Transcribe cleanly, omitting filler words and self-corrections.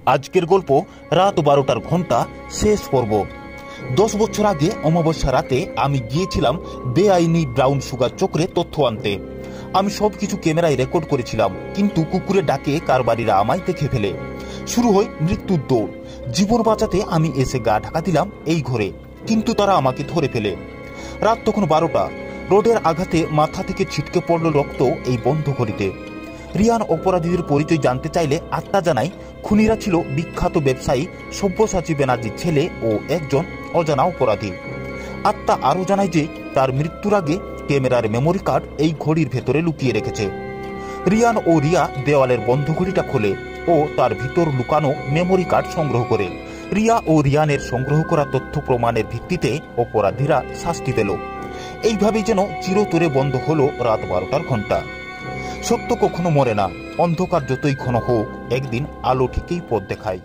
আজকের গল্প রাত 12টার ঘন্টা, শেষ পর্ব। 10 বছর আগে অমাবস্যা রাতে আমি গিয়েছিলাম বেআইনি ব্রাউন সুগার চক্রে তথ্য আনতে। আমি সবকিছু ক্যামেরায় রেকর্ড করেছিলাম, কিন্তু কুকুরের ডাকে কারবারিরা আমায় দেখে ফেলে। শুরু হয় মৃত্যুর দৌড়। জীবন বাঁচাতে আমি এসে গা ঢাকা দিলাম এই ঘরে, কিন্তু তারা আমাকে ধরে ফেলে। রাত তখন 12টা। রোডের আঘাতে মাথা থেকে ছিটকে পড়ল রক্ত এই বন্ধ ঘড়িতে। রিয়ান অপরাধীদের পরিচয় জানতে চাইলে আত্মা জানায় খুনিরা ছিল বিখ্যাত ব্যবসায়ী সব্যসাচী ব্যানার্জির ছেলে ও একজন অজানা অপরাধী। আত্মা আরও জানায় যে তার মৃত্যুর আগে ক্যামেরার মেমোরি কার্ড এই ঘড়ির ভেতরে লুকিয়ে রেখেছে। রিয়ান ও রিয়া দেওয়ালের বন্ধ ঘড়িটা খোলে ও তার ভিতর লুকানো মেমোরি কার্ড সংগ্রহ করে। রিয়া ও রিয়ানের সংগ্রহ করা তথ্য প্রমাণের ভিত্তিতে অপরাধীরা শাস্তি পেল। এইভাবেই যেন চিরতরে বন্ধ হলো রাত 12টার ঘন্টা। সত্য কখনো মরে না, অন্ধকার যতই ঘন হোক একদিন আলো ঠিকই পথ দেখায়।